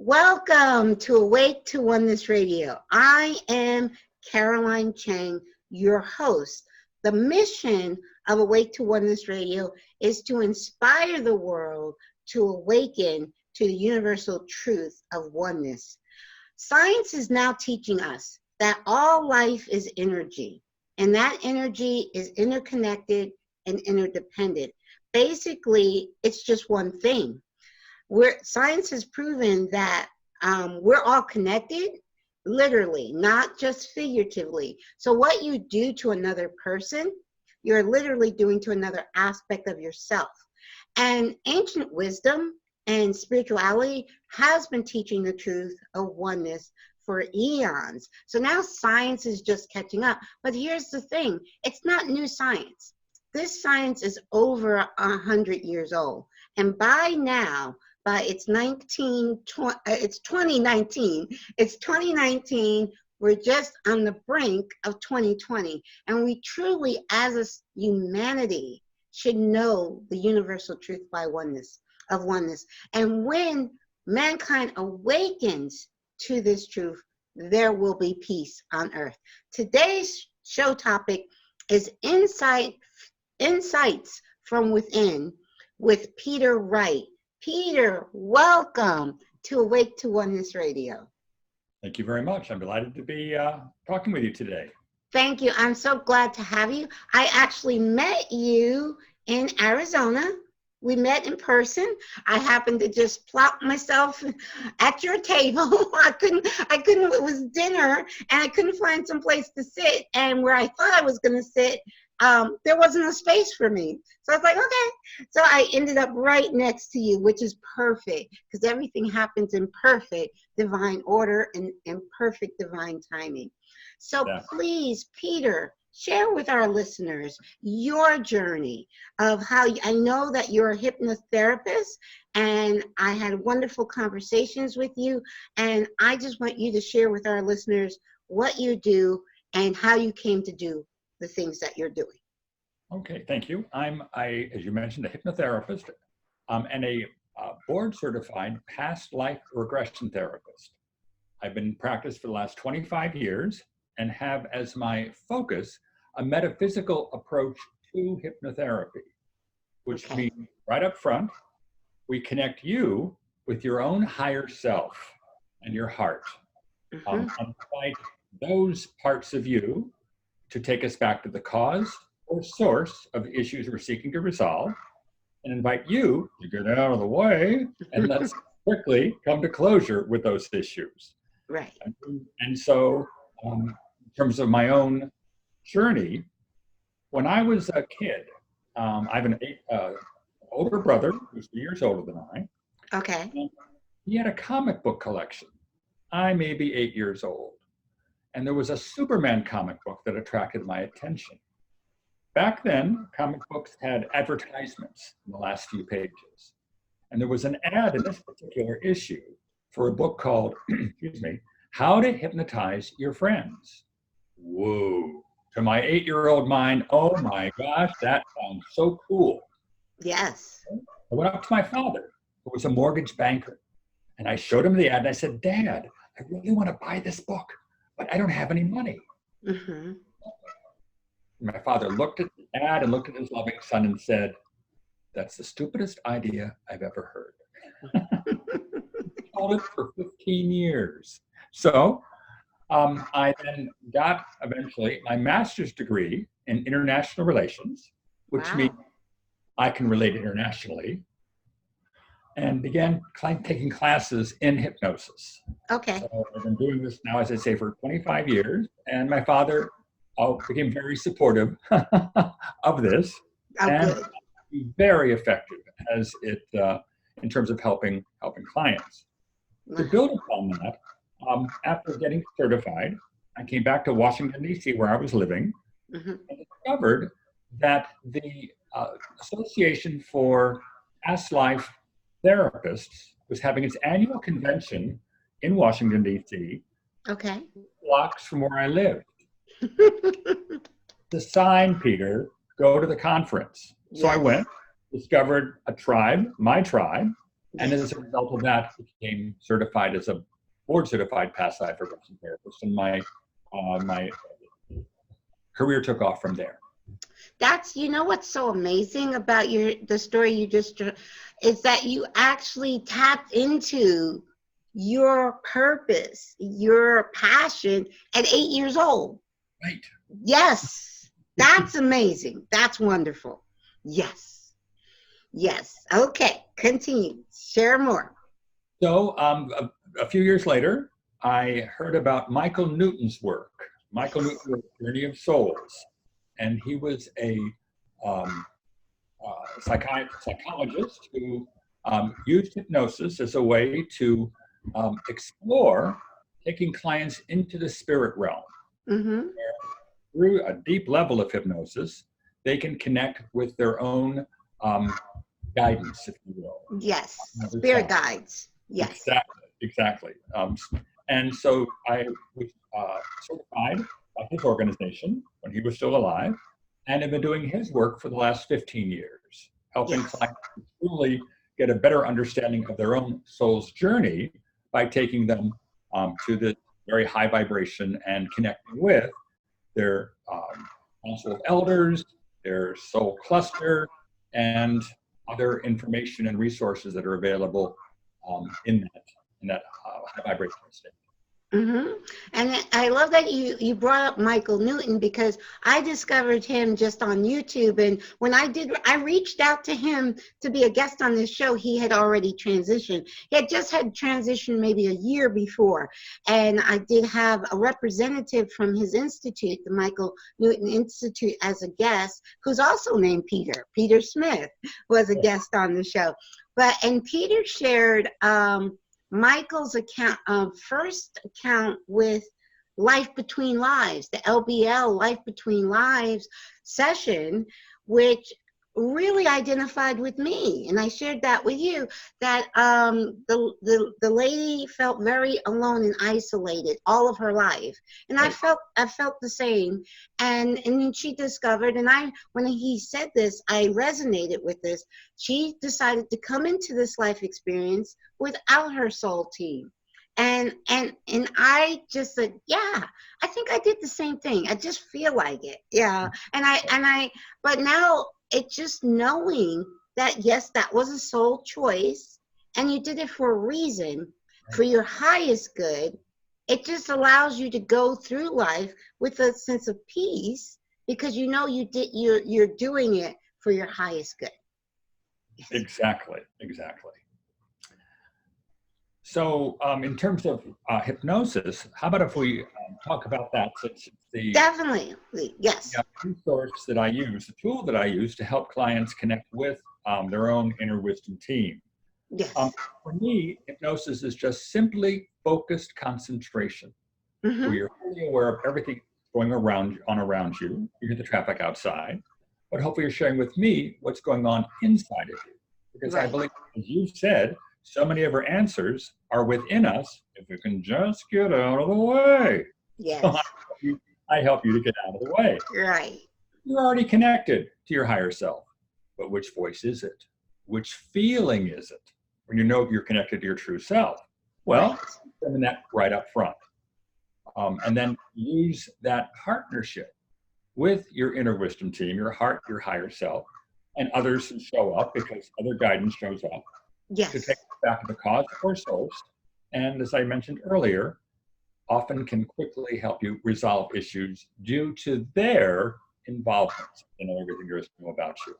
Welcome to Awake to Oneness Radio. I am Caroline Chang, your host. The mission of Awake to Oneness Radio is to inspire the world to awaken to the universal truth of oneness. Science is now teaching us that all life is energy, and that energy is interconnected and interdependent. Basically, it's just one thing. Science has proven that we're all connected, literally, not just figuratively. So what you do to another person, you're literally doing to another aspect of yourself. And ancient wisdom and spirituality has been teaching the truth of oneness for eons. So now science is just catching up. But here's the thing, it's not new science. This science is over 100 years old. And by now, it's 2019, we're just on the brink of 2020. And we truly, as a humanity, should know the universal truth of oneness. And when mankind awakens to this truth, there will be peace on earth. Today's show topic is Insights from Within with Peter Wright. Peter, welcome to Awake to Oneness Radio. Thank you very much. I'm delighted to be talking with you today. Thank you. I'm so glad to have you. I actually met you in Arizona. We met in person. I happened to just plop myself at your table. I couldn't, it was dinner and I couldn't find some place to sit. And where I thought I was going to sit, there wasn't a space for me. So I was like, okay. So I ended up right next to you, which is perfect because everything happens in perfect divine order and perfect divine timing. So Please, Peter, share with our listeners your journey of how I know that you're a hypnotherapist and I had wonderful conversations with you. And I just want you to share with our listeners what you do and how you came to do the things that you're doing. Okay, thank you. I'm, as you mentioned, a hypnotherapist and a board-certified past life regression therapist. I've been in practice for the last 25 years and have as my focus a metaphysical approach to hypnotherapy, which means right up front, we connect you with your own higher self and your heart. And invite those parts of you to take us back to the cause or source of the issues we're seeking to resolve, and invite you to get out of the way and let's quickly come to closure with those issues. Right. And so, in terms of my own journey, when I was a kid, I have an older brother who's 3 years older than I. Okay. He had a comic book collection. I may be 8 years old. And there was a Superman comic book that attracted my attention. Back then, comic books had advertisements in the last few pages. And there was an ad in this particular issue for a book called, How to Hypnotize Your Friends. Whoa. To my 8-year-old mind, oh my gosh, that sounds so cool. Yes. I went up to my father, who was a mortgage banker. And I showed him the ad and I said, Dad, I really want to buy this book, but I don't have any money. My father looked at the ad and looked at his loving son and said, that's the stupidest idea I've ever heard. He told it for 15 years. So I then got eventually my master's degree in international relations, which means I can relate internationally, and began taking classes in hypnosis. Okay. So I've been doing this now, as I say, for 25 years, and my father became very supportive of this, and very effective as it in terms of helping clients. To build upon that, after getting certified, I came back to Washington, D.C., where I was living, and discovered that the Association for Past Life Therapists was having its annual convention in Washington, D.C., blocks from where I lived. The sign, Peter, go to the conference. So I went, discovered a tribe, my tribe, And as a result of that, I became certified as a board certified past life regression therapist, and my career took off from there. That's, you know, what's so amazing about the story you just is that you actually tapped into your purpose, your passion at 8 years old. Right. Yes, that's amazing. That's wonderful. Yes. Okay, continue. Share more. So a few years later, I heard about Michael Newton's work. Michael Newton wrote Journey of Souls, and he was a psychologist who used hypnosis as a way to explore taking clients into the spirit realm. Mm-hmm. Through a deep level of hypnosis, they can connect with their own guidance, if you will. Yes, spirit guides. Yes. Exactly. And so I was certified by his organization when he was still alive, and have been doing his work for the last 15 years, helping clients to truly get a better understanding of their own soul's journey by taking them to the very high vibration and connecting with their council of elders, their soul cluster, and other information and resources that are available in that high vibration state. Mm-hmm. And I love that you brought up Michael Newton, because I discovered him just on YouTube. And when I reached out to him to be a guest on this show. He had already transitioned. He had just had transitioned maybe a year before. And I did have a representative from his institute, the Michael Newton Institute, as a guest, who's also named Peter. Peter Smith was a guest on the show. And Peter shared Michael's first account with Life Between Lives, the LBL Life Between Lives session, which really identified with me. And I shared that with you, that the lady felt very alone and isolated all of her life. And I felt the same. And then she discovered, and when he said this, I resonated with this. She decided to come into this life experience without her soul team. And I just said, yeah, I think I did the same thing. I just feel like it. Yeah. But now, it's just knowing that, yes, that was a soul choice and you did it for a reason, for your highest good. It just allows you to go through life with a sense of peace, because you know you're doing it for your highest good. Exactly. So in terms of hypnosis, how about if we talk about that, since it's the definitely, yes, resource that I use, the tool that I use to help clients connect with their own inner wisdom team. Yes. For me, hypnosis is just simply focused concentration, where you're fully aware of everything going around you. You hear the traffic outside, but hopefully you're sharing with me what's going on inside of you, because I believe, as you said, so many of our answers are within us if we can just get out of the way. Yes. So I help you to get out of the way. Right. You're already connected to your higher self. But which voice is it? Which feeling is it when you know you're connected to your true self? Well, examine that right up front. And then use that partnership with your inner wisdom team, your heart, your higher self, and others who show up, because other guidance shows up. Yes. To take us back to the cause of our souls. And as I mentioned earlier, often can quickly help you resolve issues due to their involvement in everything there is to know about you.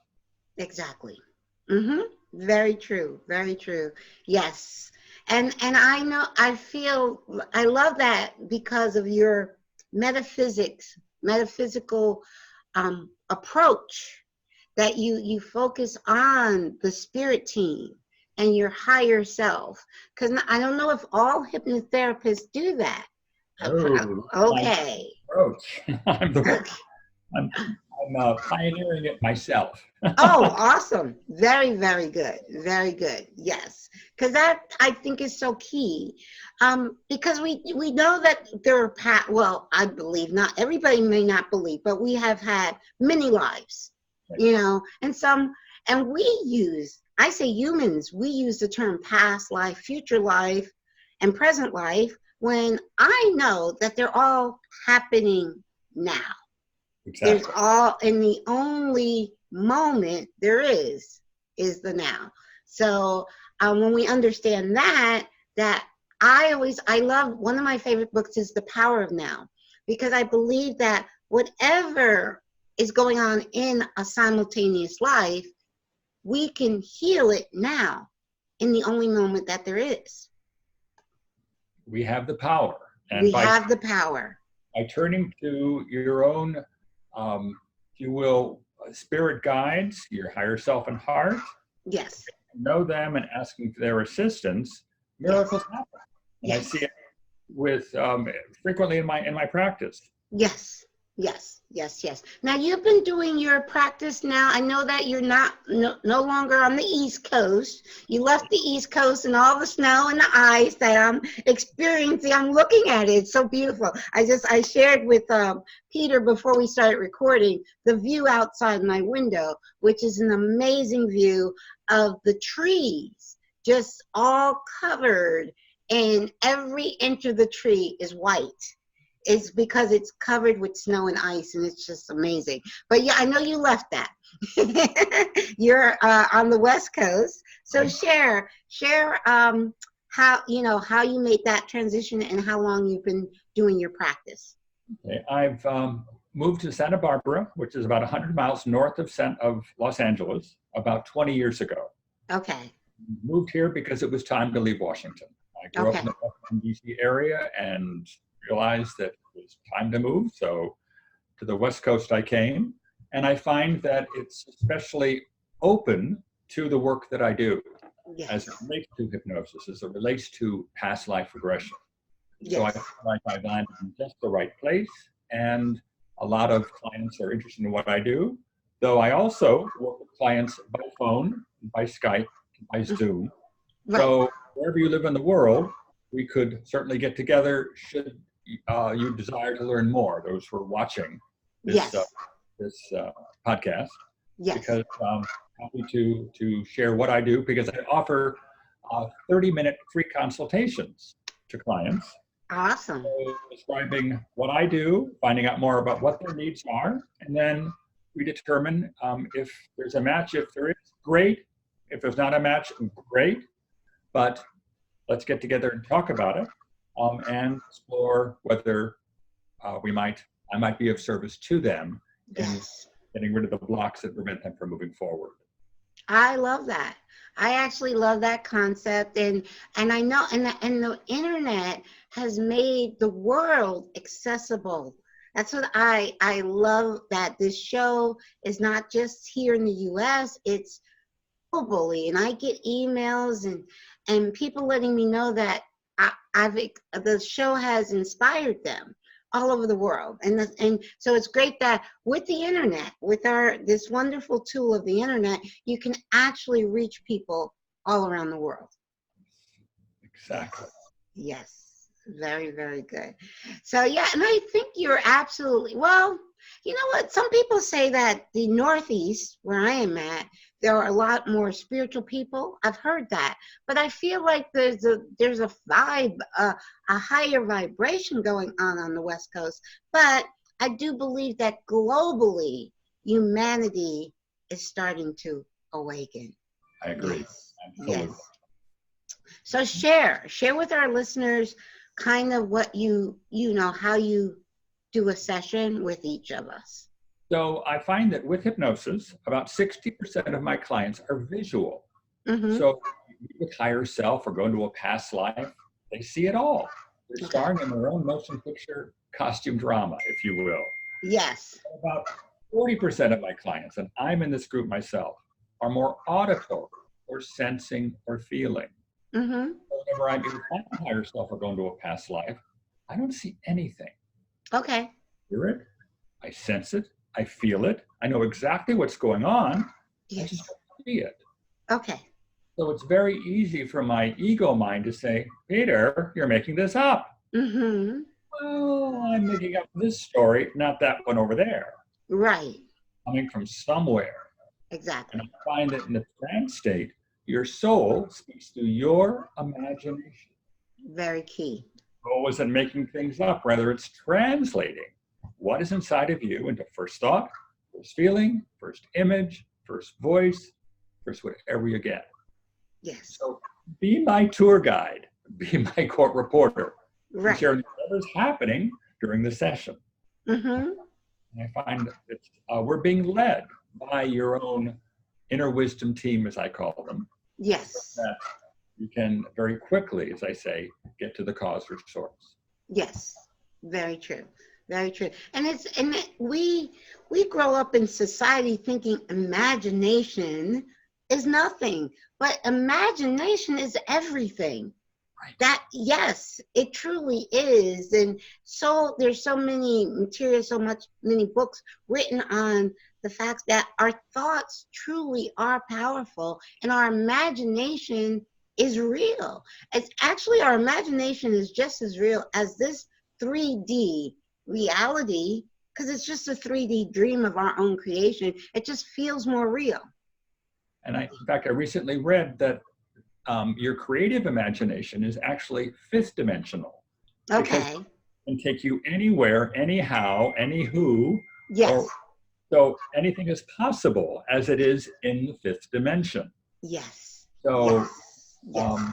Exactly. Very true. Yes. And I know, I love that, because of your metaphysical approach, that you focus on the spirit team and your higher self. Because I don't know if all hypnotherapists do that. Okay. I'm pioneering it myself. Oh, awesome. Very, very good. Very good. Yes. Because that, I think, is so key. Because we know that there are I believe, not everybody may not believe, but we have had many lives, and we use I say humans, we use the term past life, future life, and present life when I know that they're all happening now. Exactly. There's all, and the only moment there is the now. So when we understand that I love, one of my favorite books is The Power of Now, because I believe that whatever is going on in a simultaneous life, we can heal it now in the only moment that there is. We have the power. And we have the power. By turning to your own, if you will, spirit guides, your higher self and heart, yes, know them and asking for their assistance, miracles happen. And yes. I see it with frequently in my practice. Yes, yes, yes, yes. Now you've been doing your practice now. I know that you're no longer on the East Coast. You left the East Coast and all the snow and the ice that I'm experiencing. I'm looking at it. It's so beautiful. I shared with Peter before we started recording the view outside my window, which is an amazing view of the trees, just all covered, and every inch of the tree is white. It's because it's covered with snow and ice, and it's just amazing. But yeah, I know you left that. You're on the West Coast, so Right. share how you made that transition and how long you've been doing your practice. Okay. I've moved to Santa Barbara, which is about 100 miles north of Los Angeles, about 20 years ago. Okay. Moved here because it was time to leave Washington. I grew up in the Washington, D.C. area and realized that it was time to move. So to the West Coast I came, and I find that it's especially open to the work that I do. Yes. As it relates to hypnosis, as it relates to past life regression. Yes. So I feel like I've landed in just the right place, and a lot of clients are interested in what I do, though I also work with clients by phone, by Skype, by Zoom. Right. So wherever you live in the world, we could certainly get together should you desire to learn more, those who are watching this, this podcast. Yes. Because I'm happy to share what I do, because I offer 30-minute free consultations to clients. Awesome. So describing what I do, finding out more about what their needs are, and then we determine if there's a match. If there is, great. If there's not a match, great. But let's get together and talk about it, and explore whether I might be of service to them in getting rid of the blocks that prevent them from moving forward. I love that. I actually love that concept, and I know, and the internet has made the world accessible. That's what I love, that this show is not just here in the U.S., it's globally, and I get emails and people letting me know that the show has inspired them all over the world, and so it's great that with the internet, with this wonderful tool of the internet, you can actually reach people all around the world. Exactly. Yes. Very, very good. So yeah, and I think you're absolutely, well, you know what? Some people say that the Northeast, where I am at, there are a lot more spiritual people. I've heard that, but I feel like there's a vibe, a higher vibration going on the West Coast. But I do believe that globally, humanity is starting to awaken. I agree. Yes. Absolutely. Yes. So share with our listeners kind of what how you do a session with each of us. So I find that with hypnosis, about 60% of my clients are visual. Mm-hmm. So with higher self or going to a past life, they see it all. They're starring in their own motion picture costume drama, if you will. Yes. About 40% of my clients, and I'm in this group myself, are more auditory or sensing or feeling. Mm-hmm. Whenever I'm in my higher self or going to a past life, I don't see anything. Okay. I hear it, I sense it, I feel it, I know exactly what's going on. Yes. I just don't see it. Okay. So it's very easy for my ego mind to say, Peter, you're making this up. Mm-hmm. Well, I'm making up this story, not that one over there. Right. Coming from somewhere. Exactly. And I find that in the trance state, your soul speaks through your imagination. Very key. Soul isn't making things up, rather it's translating what is inside of you into first thought, first feeling, first image, first voice, first whatever you get. Yes. So be my tour guide, be my court reporter, Right. share whatever's happening during the session. Mm-hmm. And I find that we're being led by your own inner wisdom team, as I call them. Yes. So that you can very quickly, as I say, get to the cause or source. Yes. Very true. Very true. And we grow up in society thinking imagination is nothing, but imagination is everything. Right. That, yes, it truly is. And so there's so many materials, many books written on the fact that our thoughts truly are powerful and our imagination is real. It's actually, our imagination is just as real as this 3D reality, because it's just a 3D dream of our own creation. It just feels more real. And in fact, I recently read that your creative imagination is actually fifth dimensional. Okay. It can take you anywhere, anyhow, anywho. Yes. So anything is possible as it is in the fifth dimension. Yes. So Yes.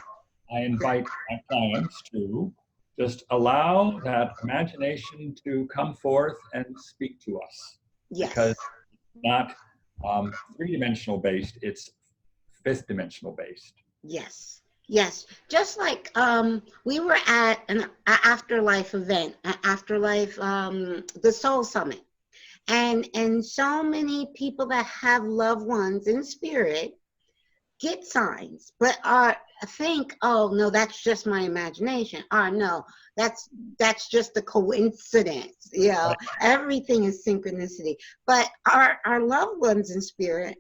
I invite my clients to just allow that imagination to come forth and speak to us. Yes. Because it's not three-dimensional based, it's fifth dimensional based. Yes. Yes. Just like we were at an afterlife event, the Soul Summit. And so many people that have loved ones in spirit get signs, but think, oh no, that's just my imagination. Or no, that's just a coincidence. You know, Right. Everything is synchronicity. But our loved ones in spirit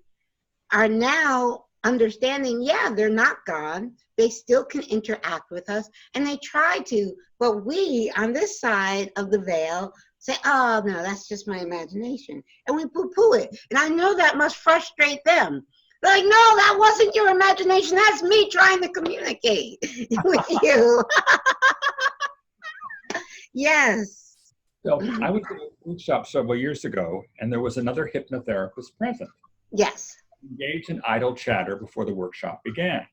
are now understanding, yeah, they're not gone. They still can interact with us, and they try to, but we on this side of the veil say, oh no, that's just my imagination, and we poo-poo it. And I know that must frustrate them. They're like, no, that wasn't your imagination, that's me trying to communicate with you. Yes. So I was in a workshop several years ago, and there was another hypnotherapist present. Yes. Engaged in idle chatter before the workshop began.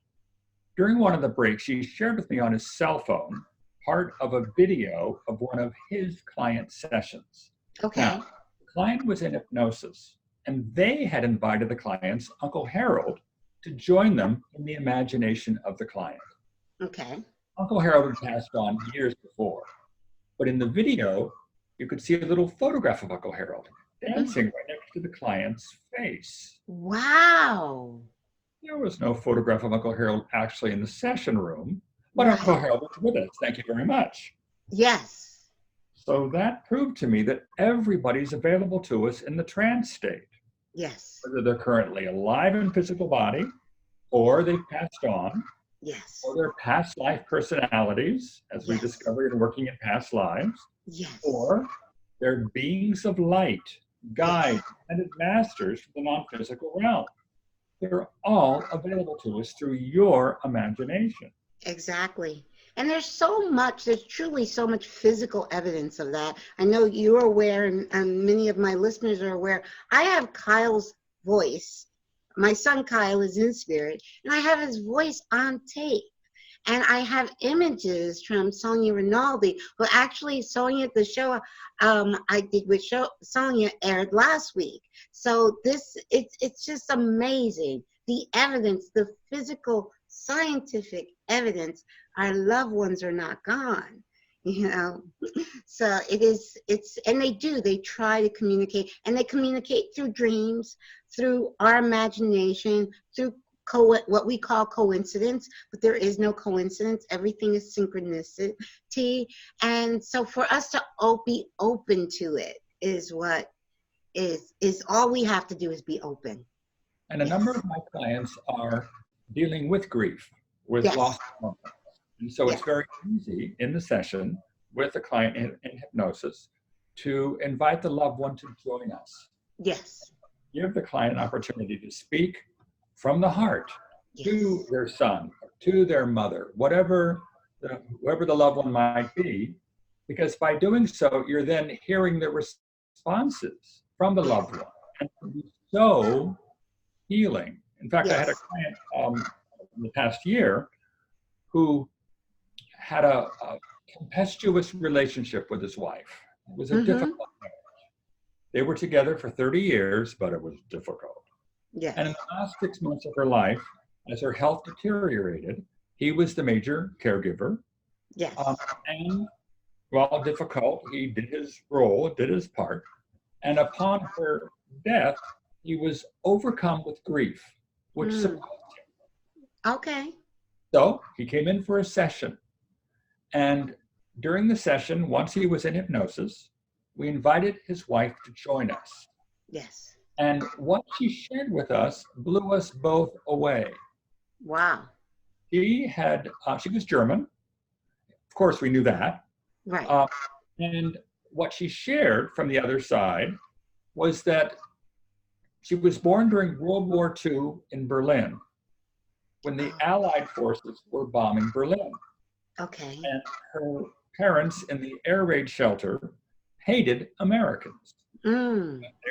During one of the breaks, he shared with me on his cell phone part of a video of one of his client sessions. Okay. Now, the client was in hypnosis, and they had invited the client's Uncle Harold to join them in the imagination of the client. Okay. Uncle Harold had passed on years before, but in the video, you could see a little photograph of Uncle Harold dancing right next to the client's face. Wow. There was no photograph of Uncle Harold actually in the session room, but Right. Uncle Harold was with us. Thank you very much. Yes. So that proved to me that everybody's available to us in the trance state, Yes. whether they're currently alive in physical body, or they've passed on, Yes. or they're past life personalities, as we Yes. discovered in working in past lives, Yes. or they're beings of light, guides, and masters from the non-physical realm. They're all available to us through your imagination. Exactly. And there's truly so much physical evidence of that. I know you're aware, and many of my listeners are aware. I have Kyle's voice. My son Kyle is in spirit, and I have his voice on tape. And I have images from Sonia Rinaldi, who actually, the show I did with Sonia aired last week. So it's just amazing. The evidence, the physical, scientific evidence, our loved ones are not gone. So and they try to communicate, and they communicate through dreams, through our imagination, through what we call coincidence, but there is no coincidence. Everything is synchronicity. And so for us to be open to it is what is all we have to do, is be open. And a number of my clients are dealing with grief, with Yes. lost loved ones. And so Yes. it's very easy in the session with the client in hypnosis to invite the loved one to join us. Yes. Give the client an opportunity to speak from the heart to their son, to their mother, whoever the loved one might be, because by doing so, you're then hearing the responses from the loved one, and it can be so healing. In fact, I had a Yes. client in the past year who had a tempestuous relationship with his wife. It was a difficult marriage. They were together for 30 years, but it was difficult. Yes. And in the last 6 months of her life, as her health deteriorated, he was the major caregiver. Yes. And while difficult, he did his role, did his part. And upon her death, he was overcome with grief, which surprised him. Okay. So he came in for a session. And during the session, once he was in hypnosis, we invited his wife to join us. Yes. And what she shared with us blew us both away. Wow. She was German. Of course, we knew that. Right. And what she shared from the other side was that she was born during World War II in Berlin, when the Allied forces were bombing Berlin. Okay. And her parents in the air raid shelter hated Americans. They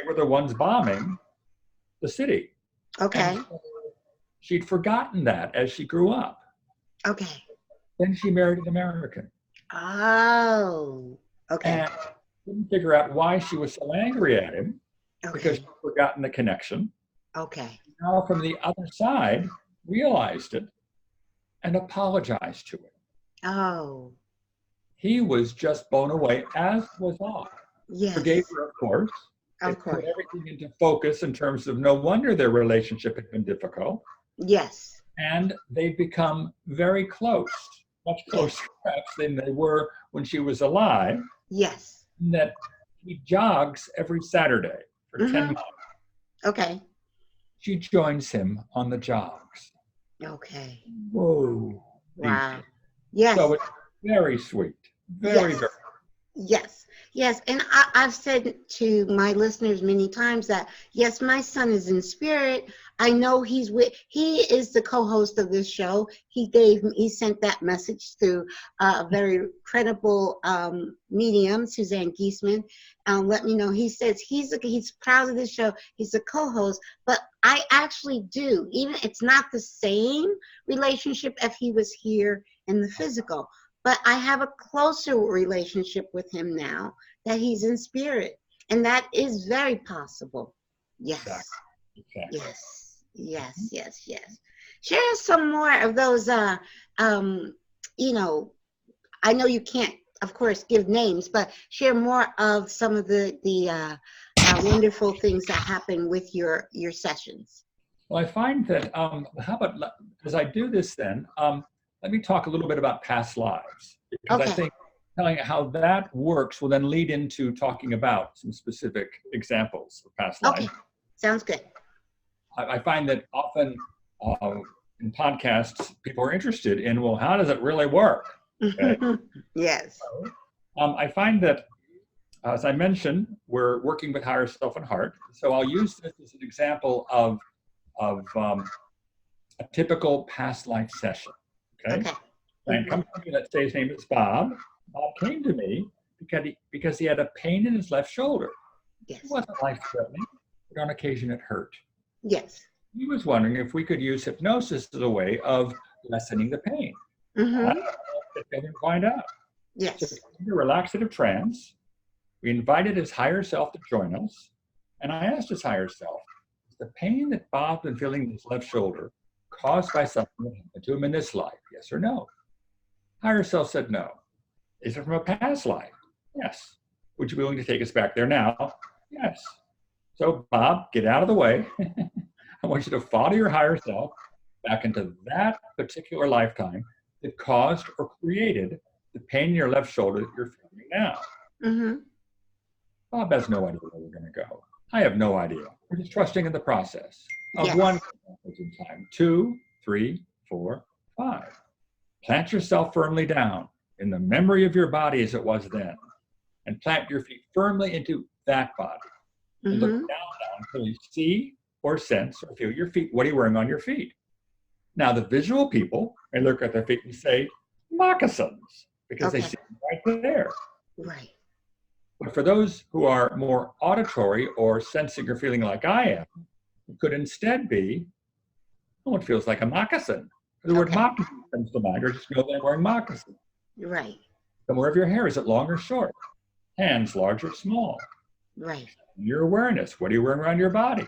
were the ones bombing the city. Okay. And so she'd forgotten that as she grew up. Okay. Then she married an American. Oh. Okay. And couldn't figure out why she was so angry at him, because Okay. she'd forgotten the connection. Okay. Now from the other side, realized it and apologized to him. Oh. He was just blown away, as was I. Yes. Forgave her, of course. Of It course. put everything into focus in terms of no wonder their relationship had been difficult. Yes. And they've become very close, much closer perhaps than they were when she was alive. Yes. That he jogs every Saturday for 10 months. Okay. She joins him on the jogs. Okay. Whoa. Wow. Yes. So it's very sweet. Very, Yes. very. Yes, yes. And I've said to my listeners many times that, yes, my son is in spirit. I know he is the co-host of this show. He sent that message through a very credible medium, Suzanne Giesman. Let me know. He says he's proud of this show. He's a co-host, but I actually do. Even it's not the same relationship if he was here in the physical. But I have a closer relationship with him now that he's in spirit. And that is very possible. Yes. Exactly. Yes. Share some more of those, I know you can't, of course, give names, but share more of some of the wonderful things that happen with your sessions. Well, I find that, how about, as I do this then, let me talk a little bit about past lives, because I think telling how that works will then lead into talking about some specific examples of past lives. Okay, sounds good. I find that often in podcasts, people are interested in, well, how does it really work? Okay? Yes. So, I find that, as I mentioned, we're working with higher self and heart. So I'll use this as an example of a typical past life session. Okay. And comes to me, let's say his name is Bob. Bob came to me because he had a pain in his left shoulder. Yes. It wasn't life-threatening, but on occasion it hurt. Yes. He was wondering if we could use hypnosis as a way of lessening the pain. I didn't find out. Yes. So in a relaxative trance, we invited his higher self to join us, and I asked his higher self, is the pain that Bob's been feeling in his left shoulder caused by something that happened to him in this life? Yes or no? Higher self said no. Is it from a past life? Yes. Would you be willing to take us back there now? Yes. So Bob, get out of the way. I want you to follow your higher self back into that particular lifetime that caused or created the pain in your left shoulder that you're feeling now. Bob has no idea where we're going to go. I have no idea. We're just trusting in the process of one in time, 2, 3, 4, 5. Plant yourself firmly down in the memory of your body as it was then, and plant your feet firmly into that body. And look down until you see or sense or feel your feet. What are you wearing on your feet? Now, the visual people may look at their feet and say, moccasins, because they Okay. see them right there. Right. But for those who are more auditory or sensing or feeling like I am, it could instead be, oh, it feels like a moccasin. The word Okay. moccasin comes to mind, or just know they're wearing moccasins. Right. The more of your hair, is it long or short? Hands, large or small? Right. Your awareness, what are you wearing around your body?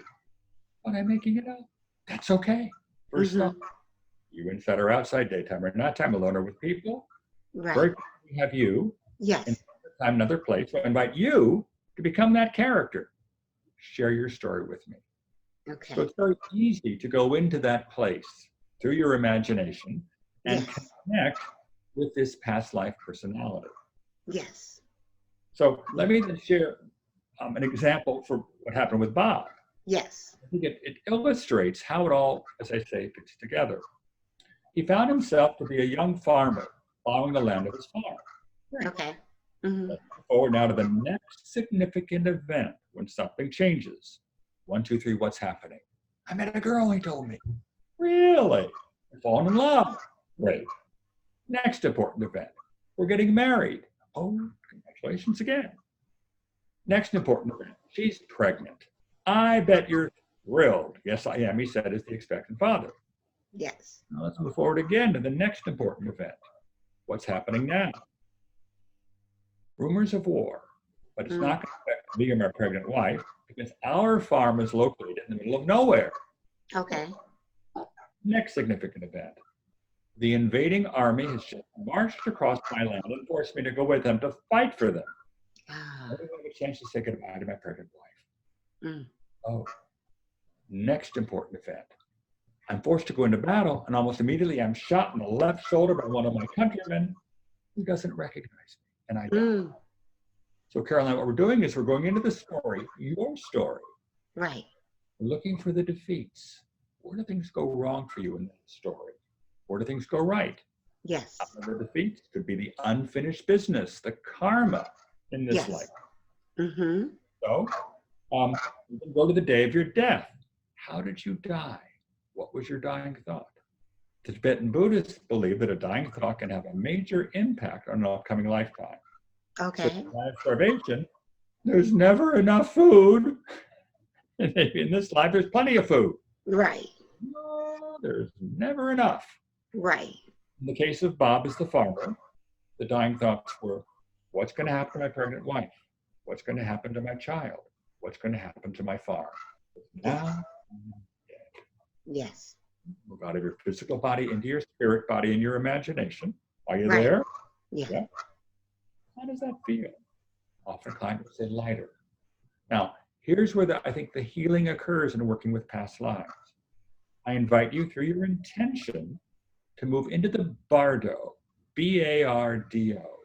What, I'm making it up. That's okay. First thought, you inside or outside, daytime or nighttime, alone or with people. Right. Very we have you. Yes. In another time, another place. So I invite you to become that character. Share your story with me. Okay. So it's very easy to go into that place through your imagination and Yes. connect with this past life personality. Yes. So let me then share an example for what happened with Bob. Yes. I think it illustrates how it all, as I say, fits together. He found himself to be a young farmer plowing the land of his farm. Okay. Mm-hmm. Let's move forward now to the next significant event when something changes. 1, 2, 3, what's happening? I met a girl, he told me. Really? I've fallen in love. Great. Next important event. We're getting married. Oh, congratulations again. Next important event. She's pregnant. I bet you're thrilled. Yes, I am, he said, as the expectant father. Yes. Now let's move forward again to the next important event. What's happening now? Rumors of war, but it's not going to affect me or my pregnant wife because our farm is located in the middle of nowhere. Okay. Next significant event. The invading army has just marched across my land and forced me to go with them to fight for them. I don't have a chance to say goodbye to my pregnant wife. Oh, next important event. I'm forced to go into battle, and almost immediately I'm shot in the left shoulder by one of my countrymen who doesn't recognize me, and I die. So, Caroline, what we're doing is we're going into the story, your story. Right. We're looking for the defeats. Where do things go wrong for you in that story? Where do things go right? Yes. The defeats could be the unfinished business, the karma in this life. Mm-hmm. So, you can go to the day of your death. How did you die? What was your dying thought? The Tibetan Buddhists believe that a dying thought can have a major impact on an upcoming lifetime. Okay. So in the line of starvation, there's never enough food. In this life, there's plenty of food. Right. No, there's never enough. Right. In the case of Bob as the farmer, the dying thoughts were, what's going to happen to my pregnant wife? What's going to happen to my child? What's going to happen to my farm? Now, yes. Move out of your physical body into your spirit body and your imagination. Are you Right. there? Yeah. How does that feel? Often clients would say lighter. Now, here's where I think the healing occurs in working with past lives. I invite you through your intention to move into the bardo, B-A-R-D-O.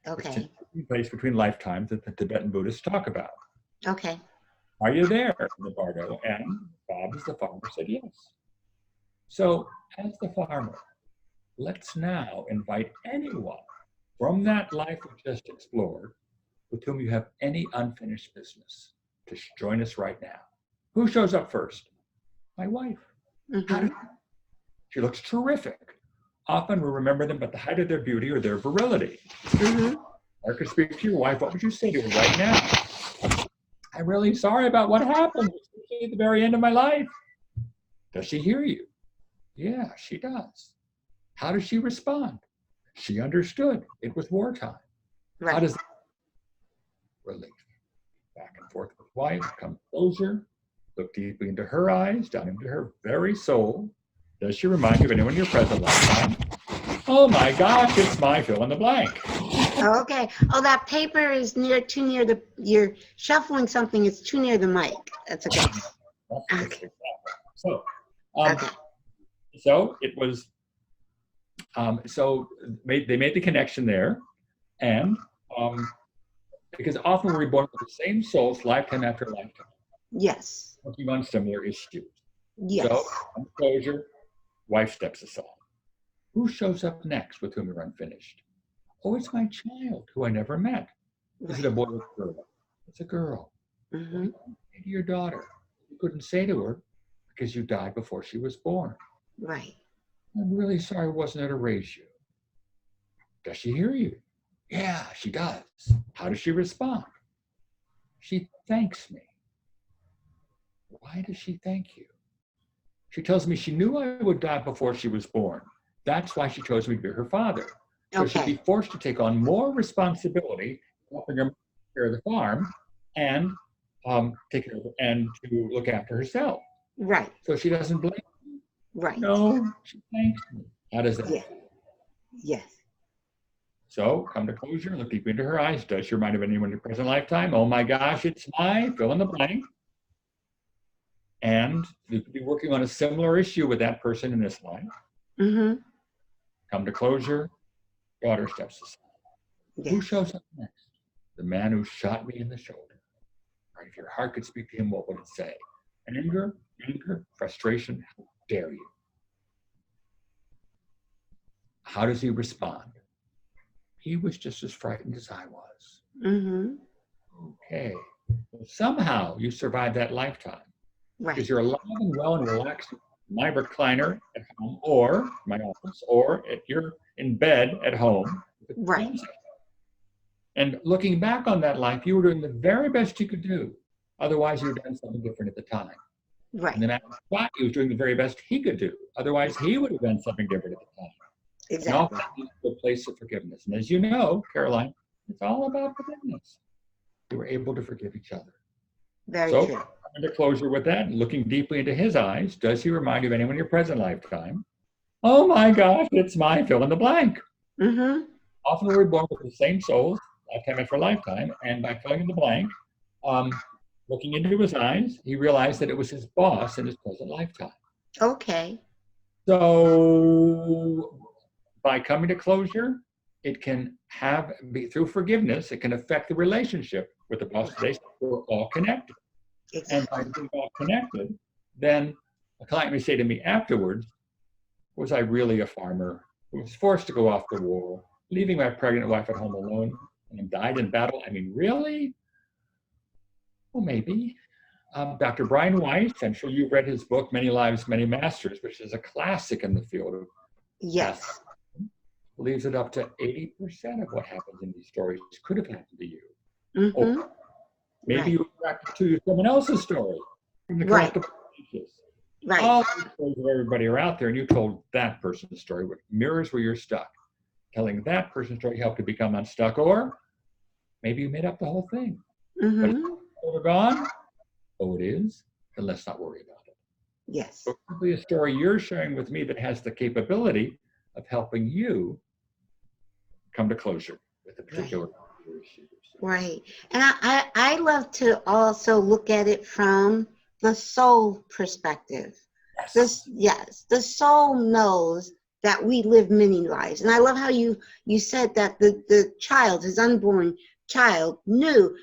Okay. Which is the place between lifetimes that the Tibetan Buddhists talk about. Okay. Are you there in the bardo? And Bob, as the farmer, said yes. So, as the farmer, let's now invite anyone from that life we just explored with whom you have any unfinished business to join us right now. Who shows up first? My wife. Mm-hmm. She looks terrific. Often we remember them by the height of their beauty or their virility. Mm-hmm. I could speak to your wife. What would you say to her right now? I'm really sorry about what happened, especially at the very end of my life. Does she hear you? Yeah, she does. How does she respond? She understood. It was wartime. Right. How does that relief? Back and forth with wife, come closer, look deeply into her eyes, down into her very soul. Does she remind you of anyone in your present lifetime? Oh my gosh, it's my fill in the blank. Okay. Oh, that paper is too near the. You're shuffling something. It's too near the mic. That's okay. Okay. So, Okay. so it was. They made the connection there, and because often we're reborn with the same souls lifetime after lifetime, Yes. working on similar issues. Yes. So, on closure, wife steps aside. Who shows up next with whom you're unfinished? Oh, it's my child who I never met. Is it a boy or a girl? It's a girl. Mm-hmm. Maybe your daughter. You couldn't say to her because you died before she was born. Right. I'm really sorry I wasn't there to raise you. Does she hear you? Yeah, she does. How does she respond? She thanks me. Why does she thank you? She tells me she knew I would die before she was born. That's why she chose me to be her father. So she'd be forced to take on more responsibility, helping her take care of the farm and take care of, and to look after herself. Right. So she doesn't blame me. Right. No, she thanks me. How does that Yeah. feel? Yes. So come to closure, look deep into her eyes. Does she remind you of anyone in your present lifetime? Oh my gosh, it's my fill in the blank. And you could be working on a similar issue with that person in this life. Mm-hmm. Come to closure, daughter steps aside. Yes. Who shows up next? The man who shot me in the shoulder. Right? If your heart could speak to him, what would it say? Anger, frustration, how dare you? How does he respond? He was just as frightened as I was. Mm-hmm. Okay. Well, somehow you survived that lifetime. Right. Because you're alive and well and relaxed in my recliner at home or my office, or if you're in bed at home. Right. And looking back on that life, you were doing the very best you could do. Otherwise, you would have done something different at the time. Right. And the man who shot you was doing the very best he could do. Otherwise, he would have done something different at the time. Exactly. And all that leads to a place of forgiveness. And as you know, Caroline, it's all about forgiveness. You were able to forgive each other. Very so, true. Coming to closure with that, looking deeply into his eyes, does he remind you of anyone in your present lifetime? Oh my gosh, it's my fill in the blank. Mm-hmm. Often we're born with the same souls, lifetime after lifetime, and by filling in the blank, looking into his eyes, he realized that it was his boss in his present lifetime. Okay. So by coming to closure, it can be through forgiveness, it can affect the relationship with the boss today. We're all connected. Exactly. And by being all connected, then a client may say to me afterwards, was I really a farmer who was forced to go off to war, leaving my pregnant wife at home alone and died in battle? I mean, really? Well, maybe. Dr. Brian Weiss, I'm sure you've read his book, Many Lives, Many Masters, which is a classic in the field of Yes. believes that up to 80% of what happens in these stories could have happened to you. Mm-hmm. Or maybe you attracted to someone else's story from the collective consciousness. Right. All the stories of everybody are out there, and you told that person's story, which mirrors where you're stuck. Telling that person's story helped you become unstuck, or maybe you made up the whole thing. Mm-hmm. But it's all gone. Oh, it is? Then let's not worry about it. Yes. So probably a story you're sharing with me that has the capability of helping you come to closure with a particular issue. Right. And I love to also look at it from the soul perspective. Yes. The soul knows that we live many lives. And I love how you said that the child, his unborn child, knew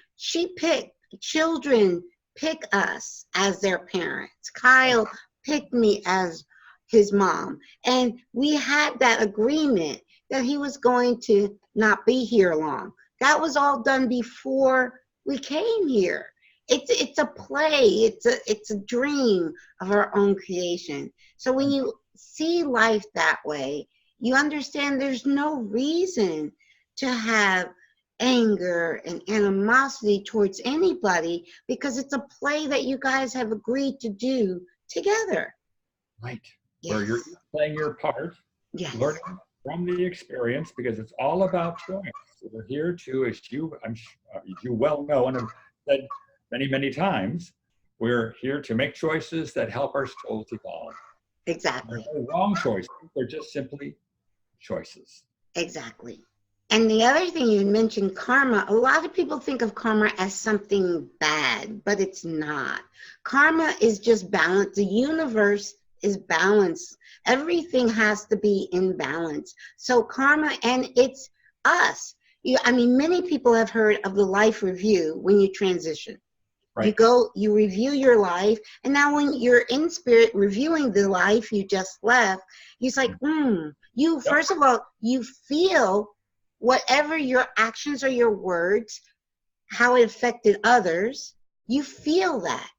children pick us as their parents. Kyle picked me as his mom. And we had that agreement that he was going to not be here long. That was all done before we came here. It's a play. It's a dream of our own creation. So when you see life that way, you understand there's no reason to have anger and animosity towards anybody, because it's a play that you guys have agreed to do together. Right. Yes. Where you're playing your part, learning from the experience, because it's all about choice. So we're here to, as you well know and have said many, many times, we're here to make choices that help our souls evolve. Exactly. There's no wrong choices. They're just simply choices. Exactly. And the other thing you mentioned, karma. A lot of people think of karma as something bad, but it's not. Karma is just balance. The universe is balance. Everything has to be in balance. So karma, and it's us. Many people have heard of the life review when you transition. Right. You review your life, and now when you're in spirit reviewing the life you just left, it's like, first of all, you feel whatever your actions or your words, how it affected others, you feel that.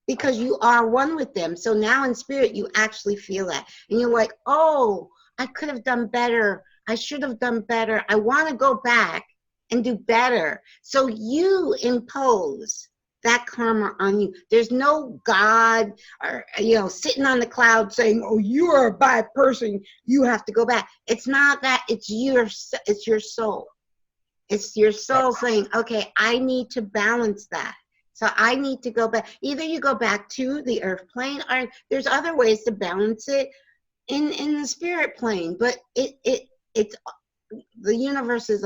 because you are one with them. So now in spirit, you actually feel that. And you're like, oh, I could have done better. I should have done better. I want to go back and do better. So you impose that karma on you. There's no God or, sitting on the cloud saying, oh, you are a bad person, you have to go back. It's not that. It's your soul. It's your soul saying, okay, I need to balance that. So I need to go back. Either you go back to the earth plane, or there's other ways to balance it in the spirit plane. But it's the universe is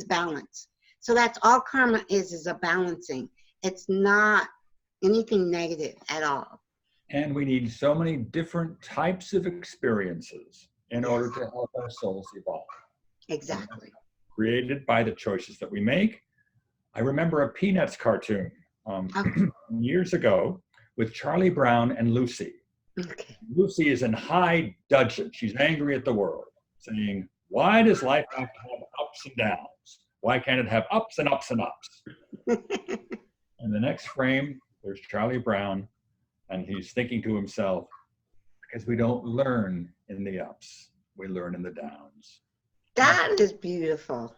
balance. So that's all karma is a balancing. It's not anything negative at all. And we need so many different types of experiences in order to help our souls evolve. Exactly. Created by the choices that we make. I remember a Peanuts cartoon years ago with Charlie Brown and Lucy. Okay. Lucy is in high dudgeon. She's angry at the world, saying, why does life have to have ups and downs? Why can't it have ups and ups and ups? In the next frame, there's Charlie Brown, and he's thinking to himself, because we don't learn in the ups, we learn in the downs. That is beautiful.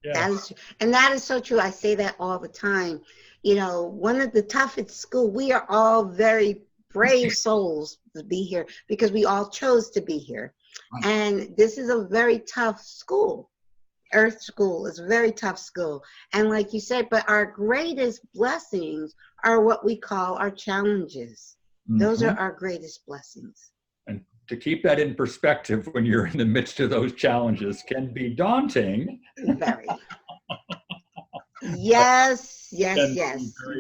Yes. That is so true. I say that all the time. One of the toughest school, we are all very brave souls to be here because we all chose to be here. Right. And this is a very tough school. Earth school is a very tough school. And like you said, but our greatest blessings are what we call our challenges. Mm-hmm. Those are our greatest blessings. And to keep that in perspective when you're in the midst of those challenges can be daunting. Very. Yes.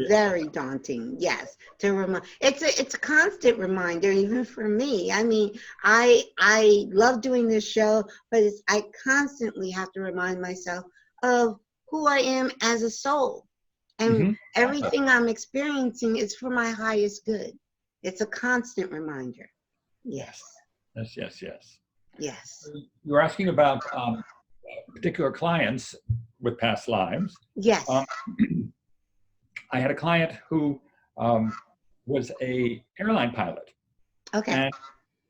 Very daunting. Yes. It's a constant reminder, even for me. I mean, I love doing this show, but I constantly have to remind myself of who I am as a soul. And everything I'm experiencing is for my highest good. It's a constant reminder. Yes. Yes. You were asking about particular clients with past lives. Yes. I had a client who was a airline pilot. Okay. And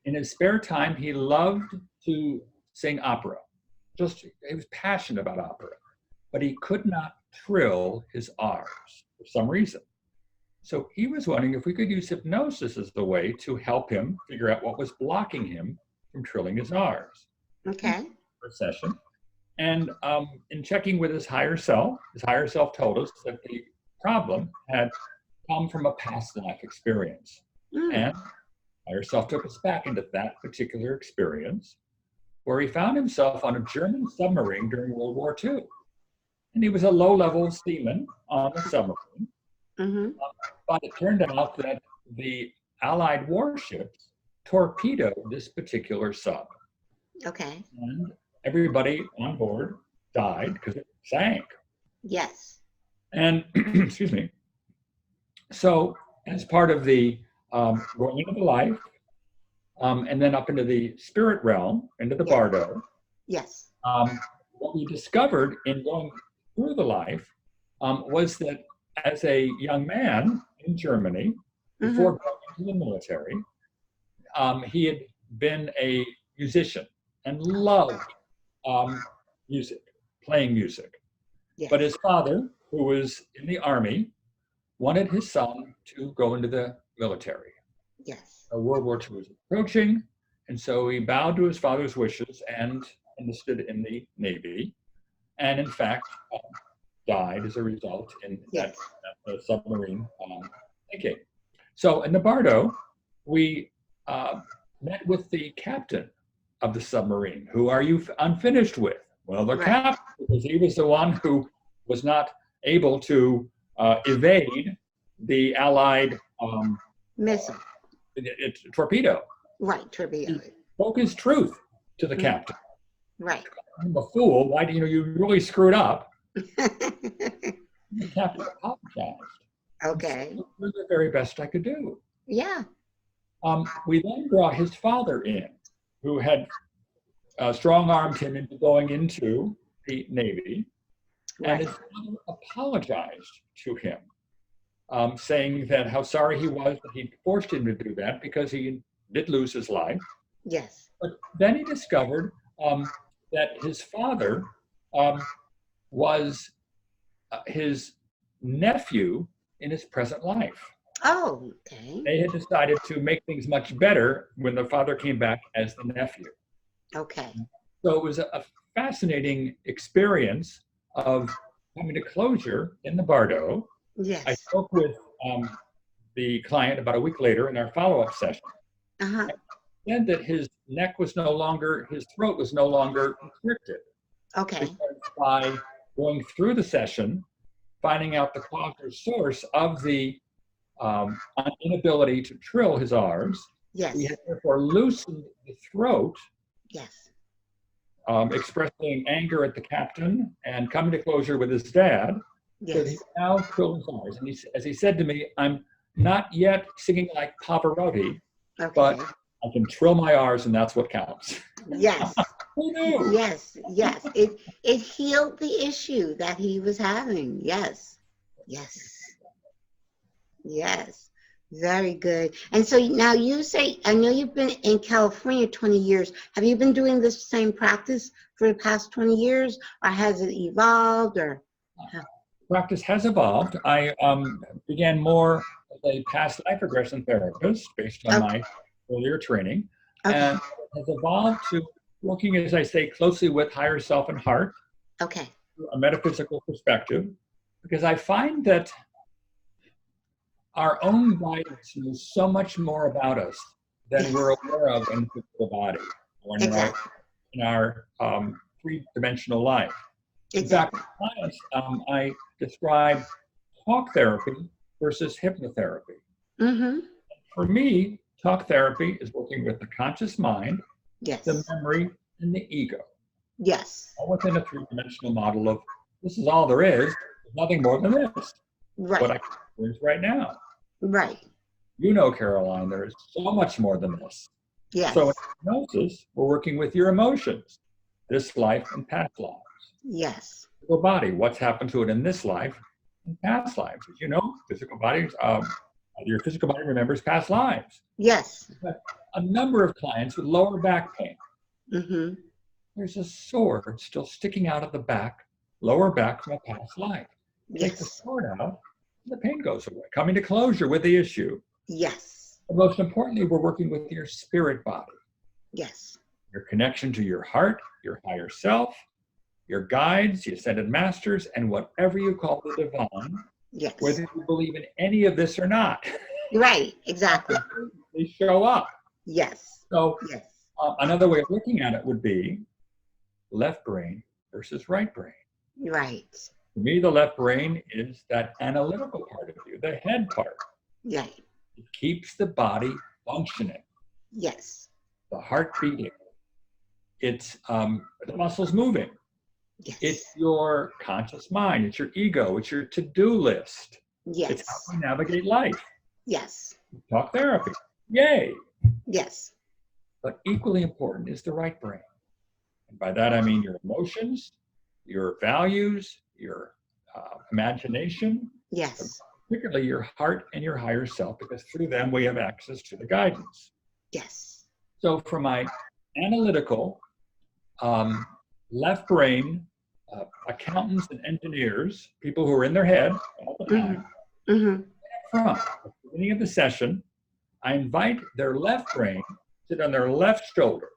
in his spare time, he loved to sing opera. He was passionate about opera, but he could not trill his R's for some reason. So he was wondering if we could use hypnosis as the way to help him figure out what was blocking him from trilling his R's. Okay. For a session. And in checking with his higher self told us that the problem had come from a past life experience. And higher self took us back into that particular experience, where he found himself on a German submarine during World War II. And he was a low-level seaman on the submarine. Mm-hmm. But it turned out that the Allied warships torpedoed this particular sub. Okay. And everybody on board died because it sank. Yes. And, excuse me. So as part of the going into the life, and then up into the spirit realm, into the bardo. Yes. What we discovered in going through the life was that as a young man in Germany, before going into the military, he had been a musician and loved music, playing music. Yes. But his father, who was in the army, wanted his son to go into the military. Yes. World War II was approaching, and so he bowed to his father's wishes and enlisted in the Navy, and in fact died as a result in that submarine sinking. So in the bardo, we met with the captain of the submarine. Who are you unfinished with? Well, the captain, because he was the one who was not able to evade the Allied missile. Torpedo. Right, torpedo. He spoke his truth to the captain. Right. I'm a fool. Why do you really screwed up? The captain apologized. Okay. So it was the very best I could do. Yeah. We then brought his father in, who had strong-armed him into going into the Navy, and his father apologized to him saying that how sorry he was that he forced him to do that because he did lose his life. Yes. But then he discovered that his father was his nephew in his present life. Oh, okay. They had decided to make things much better when the father came back as the nephew. Okay. So it was a fascinating experience of coming to closure in the Bardo. Yes. I spoke with the client about a week later in our follow-up session. Uh-huh. Said that his throat was no longer constricted. Okay. Because by going through the session, finding out the cause or source of the inability to trill his R's, Yes. he had therefore loosened the throat, Yes. expressing anger at the captain and coming to closure with his dad. So Yes. he now trills his R's. And as he said to me, I'm not yet singing like Pavarotti, Okay. but I can trill my R's and that's what counts. Yes. Who knew? Yes. Yes. It healed the issue that he was having. Yes. Yes. Yes. Very good. And so now you say, I know you've been in California 20 years. Have you been doing this same practice for the past 20 years, or has it evolved, or? Practice has evolved. I began more as a past life regression therapist based on my earlier training, and has evolved to working, as I say, closely with higher self and heart, Okay. a metaphysical perspective, because I find that our own guidance knows so much more about us than we're aware of in the physical body or in our three-dimensional life. Exactly. In fact, I describe talk therapy versus hypnotherapy. Mm-hmm. For me, talk therapy is working with the conscious mind, Yes. the memory, and the ego. Yes. All within a three-dimensional model of this is all there is, there's nothing more than this. Right. What I can experience right now. Right. You know, Caroline, there is so much more than this. Yes. So in hypnosis, we're working with your emotions, this life and past lives. Yes. Physical body, what's happened to it in this life and past lives. As you know, physical bodies, your physical body remembers past lives. Yes. A number of clients with lower back pain. Mm-hmm. There's a sword still sticking out of the back, lower back from a past life. Take the Yes. sword out, the pain goes away. Coming to closure with the issue. Yes. But most importantly, we're working with your spirit body. Yes. Your connection to your heart, your higher self, your guides, your ascended masters, and whatever you call the divine, Yes. whether you believe in any of this or not. Right. Exactly. They show up. Yes. So Yes. another way of looking at it would be left brain versus right brain. Right. For me, the left brain is that analytical part of you, the head part. Right. It keeps the body functioning, Yes. the heart beating. It's the muscles moving. Yes. It's your conscious mind. It's your ego. It's your to-do list. Yes. It's how we navigate life. Yes. Talk therapy. Yay. Yes. But equally important is the right brain. And by that, I mean your emotions, your values, your imagination, Yes. particularly your heart and your higher self, because through them we have access to the guidance. Yes. So for my analytical, left brain, accountants and engineers, people who are in their head all the time, Mm-hmm. from the beginning of the session, I invite their left brain to sit on their left shoulder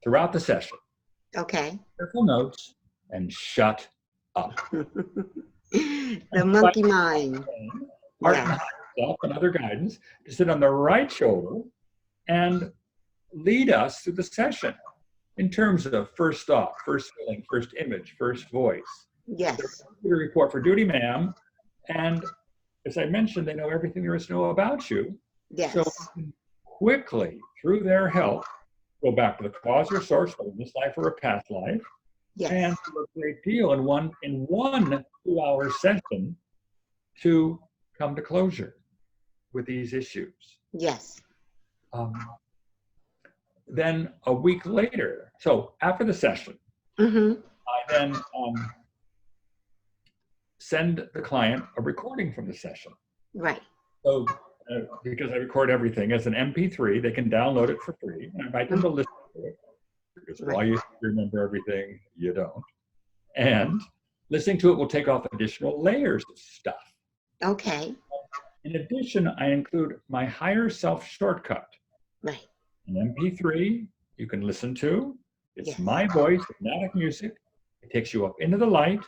throughout the session. Okay. Careful notes and shut up. The monkey mind. Heart and higher self and other guidance to sit on the right shoulder and lead us through the session in terms of first thought, first feeling, first image, first voice. Yes. They're report for duty, ma'am. And as I mentioned, they know everything there is to know about you. Yes. So we can quickly, through their help, go back to the cause or source, whether in this life or a past life, Yes. and do a great deal in one 2-hour session to come to closure with these issues. Yes. Then a week later, so after the session, Mm-hmm. I then send the client a recording from the session. Right. So because I record everything as an MP3, they can download it for free. And I invite them to listen to it. Because Right. while you remember everything, you don't. And listening to it will take off additional layers of stuff. Okay. In addition, I include my higher self shortcut. Right. An MP3 you can listen to. It's Yes. my voice, hypnotic music. It takes you up into the light.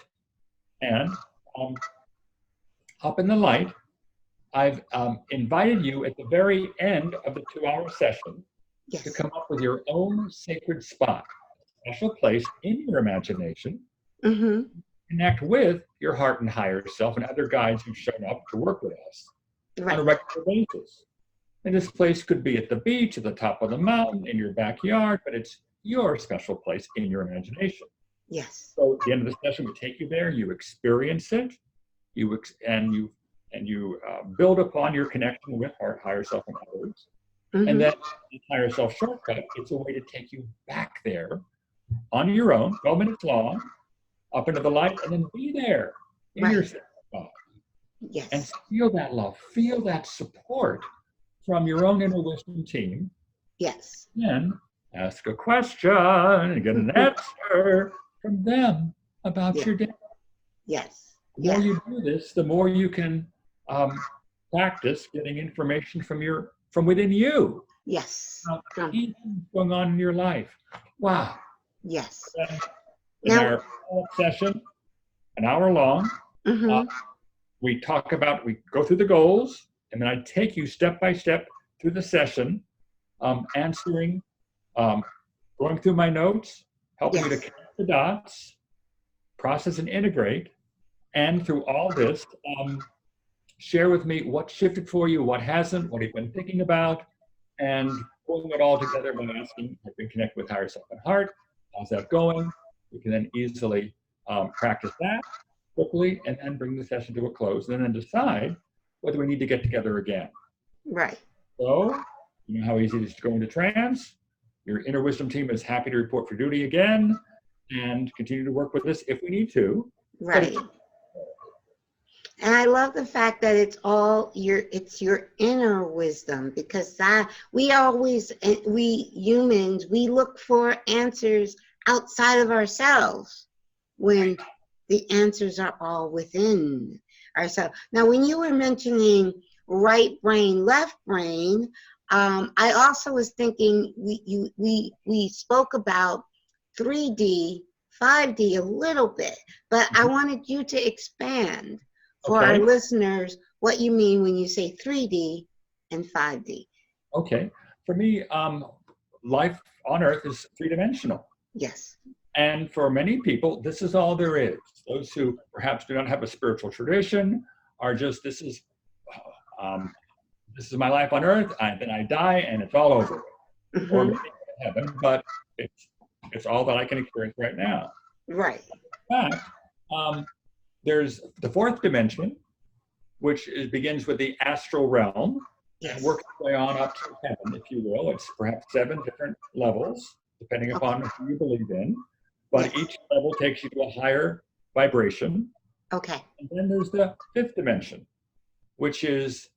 And up in the light, I've invited you at the very end of the 2-hour session Yes. to come up with your own sacred spot, a special place in your imagination. Mm-hmm. Connect with your heart and higher self and other guides who've shown up to work with us on a Right. regular basis. And this place could be at the beach, at the top of the mountain, in your backyard, but it's your special place in your imagination. Yes. So at the end of the session, we take you there, you experience it, you build upon your connection with heart, higher self, and others. Mm-hmm. And then the higher self shortcut, it's a way to take you back there on your own, 12 minutes long, up into the light, and then be there in Right. your spot. Yes. And feel that love, feel that support from your own inner wisdom team. Yes. Then ask a question and get an answer from them about Yeah. your day. Yes. The more Yeah. you do this, the more you can practice getting information from within you Yes. about From- anything going on in your life. Wow. Yes. Then in Now- our follow-up session, an hour long, Mm-hmm. we go through the goals, and then I take you step by step through the session, answering, going through my notes, helping you to Yes. connect the dots, process and integrate, and through all this, share with me what shifted for you, what hasn't, what you've been thinking about, and pulling it all together by asking, I've been connected with higher self and heart, how's that going? We can then easily practice that quickly and then bring the session to a close and then decide whether we need to get together again. Right. So, you know how easy it is to go into trance. Your inner wisdom team is happy to report for duty again and continue to work with us if we need to. Right. And I love the fact that it's your inner wisdom, because we humans, we look for answers outside of ourselves when the answers are all within ourselves. Now, when you were mentioning right brain, left brain, I also was thinking we spoke about 3D, 5D a little bit, but I wanted you to expand for our listeners what you mean when you say 3D and 5D. Okay. For me, life on Earth is three-dimensional. Yes. And for many people, this is all there is. Those who perhaps do not have a spiritual tradition are just, this is my life on Earth, then I die, and it's all over. Mm-hmm. Or maybe heaven, but it's all that I can experience right now. Right. In fact, there's the fourth dimension, which begins with the astral realm, Yes. and works its way on up to heaven, if you will. It's perhaps 7 different levels, depending upon who you believe in. But Yes. each level takes you to a higher vibration. Okay. And then there's the 5th dimension, which is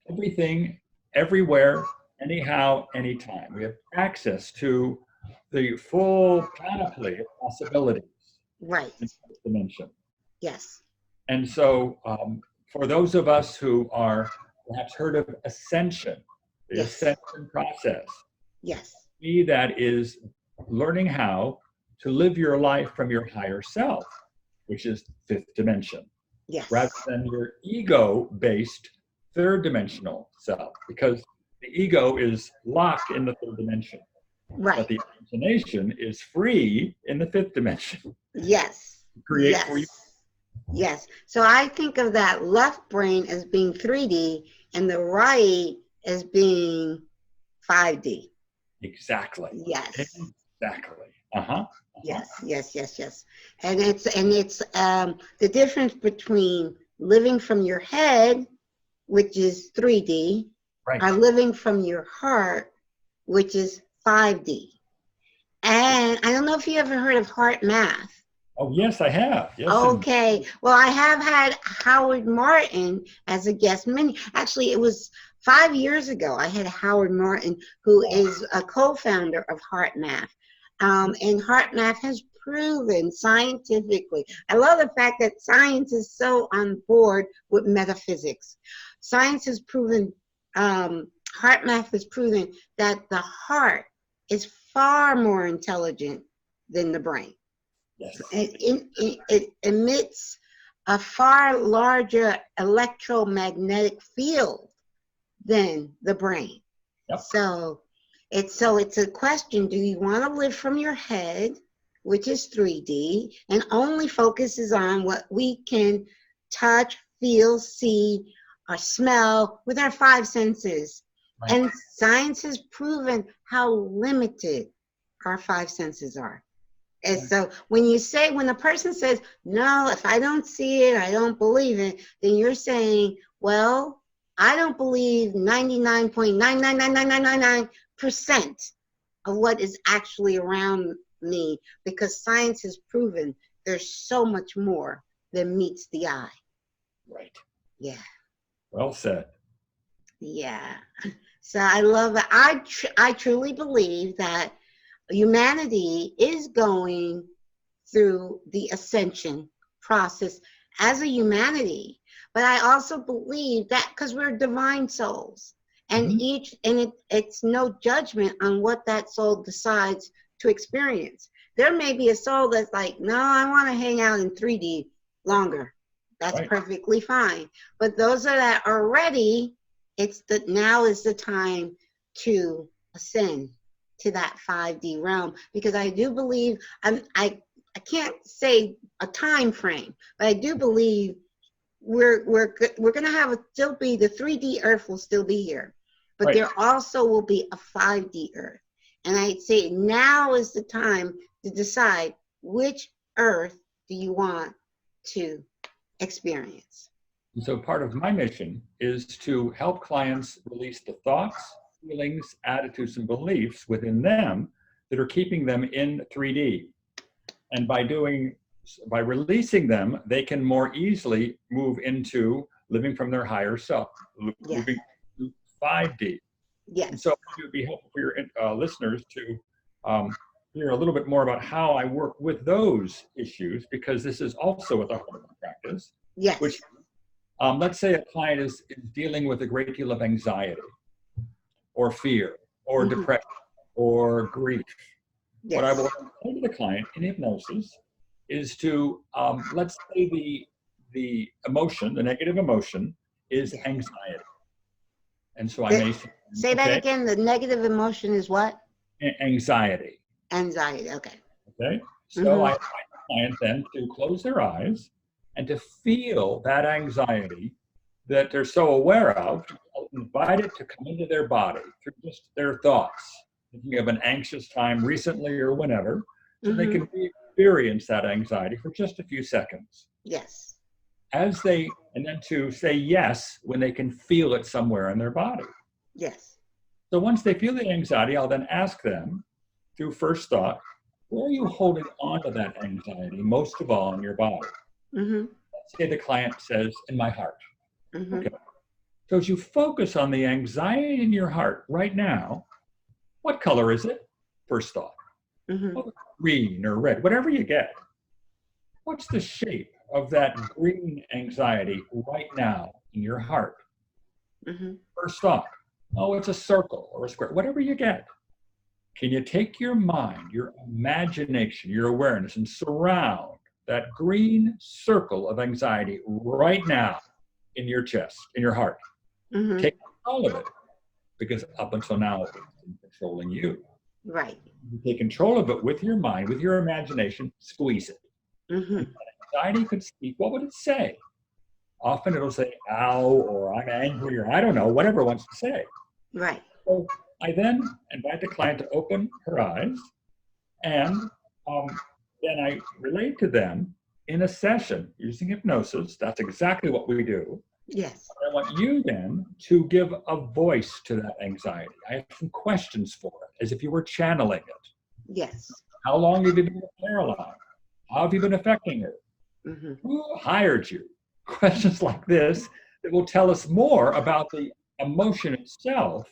everything, everywhere, anyhow, anytime. We have access to the full panoply of possibilities Right. in the 5th dimension. Yes. And so for those of us who are perhaps heard of ascension, the Yes. ascension process, Yes. to me that is learning how to live your life from your higher self, which is 5th dimension, Yes. rather than your ego-based 3rd dimensional self, because the ego is locked in the 3rd dimension. Right. But the imagination is free in the 5th dimension. Yes. Create Yes. for you. Yes. So I think of that left brain as being 3D and the right as being 5D. Exactly. Yes. Exactly. Uh-huh. Yes. Yes. Yes. Yes. And it's the difference between living from your head, which is 3D, Right. or living from your heart, which is 5D. And I don't know if you ever heard of heart math. Oh, yes, I have. Yes. Okay. Well, I have had Howard Martin as a guest. Actually, it was 5 years ago. I had Howard Martin, who is a co-founder of HeartMath. And HeartMath has proven scientifically. I love the fact that science is so on board with metaphysics. Science has proven, HeartMath has proven that the heart is far more intelligent than the brain. Yes. It emits a far larger electromagnetic field than the brain. Yep. So it's a question, do you want to live from your head, which is 3D, and only focuses on what we can touch, feel, see, or smell with our 5 senses? Right. And science has proven how limited our 5 senses are. And so when a person says, no, if I don't see it, I don't believe it, then you're saying, well, I don't believe 99.9999999% of what is actually around me, because science has proven there's so much more than meets the eye. Right. Yeah. Well said. Yeah. So I love it. I truly believe that humanity is going through the ascension process as a humanity, but I also believe that because we're divine souls, and it's no judgment on what that soul decides to experience. There may be a soul that's like, no, I want to hang out in 3D longer. That's right. Perfectly fine. But those that are ready, now is the time to ascend to that 5D realm, because I do believe, I can't say a time frame, but I do believe we're going to have still be, the 3D Earth will still be here, but right. There also will be a 5D Earth. And I'd say now is the time to decide which Earth do you want to experience. So part of my mission is to help clients release the thoughts, feelings, attitudes, and beliefs within them that are keeping them in 3D. And by releasing them, they can more easily move into living from their higher self, moving to 5D. Yes. And so it would be helpful for your listeners to hear a little bit more about how I work with those issues, because this is also a therapeutic practice. Yes. Which, let's say a client is dealing with a great deal of anxiety, or fear, or depression, or grief. Yes. What I will say to the client in hypnosis is to, let's say the emotion, the negative emotion, is anxiety. And so I may say that again, the negative emotion is what? Anxiety. Anxiety, okay. Okay, so I invite the client then to close their eyes and to feel that anxiety that they're so aware of, invite it to come into their body through just their thoughts, thinking of an anxious time recently or whenever, so they can experience that anxiety for just a few seconds. Yes. And then to say yes when they can feel it somewhere in their body. Yes. So once they feel the anxiety, I'll then ask them through first thought, where are you holding on to that anxiety most of all in your body? Let's say the client says, in my heart. Okay. So as you focus on the anxiety in your heart right now, what color is it? First thought. Green or red, whatever you get. What's the shape of that green anxiety right now in your heart? First thought. Oh, it's a circle or a square, whatever you get. Can you take your mind, your imagination, your awareness, and surround that green circle of anxiety right now in your chest, in your heart? Take control of it, because up until now it's been controlling you. Right. You take control of it with your mind, with your imagination, squeeze it. Anxiety could speak. What would it say? Often it'll say, ow, or I'm angry, or I don't know, whatever it wants to say. Right. So I then invite the client to open her eyes, and then I relate to them in a session using hypnosis. That's exactly what we do. Yes. I want you then to give a voice to that anxiety. I have some questions for it, as if you were channeling it. Yes. How long have you been paralyzed? How have you been affecting her? Who hired you? Questions like this that will tell us more about the emotion itself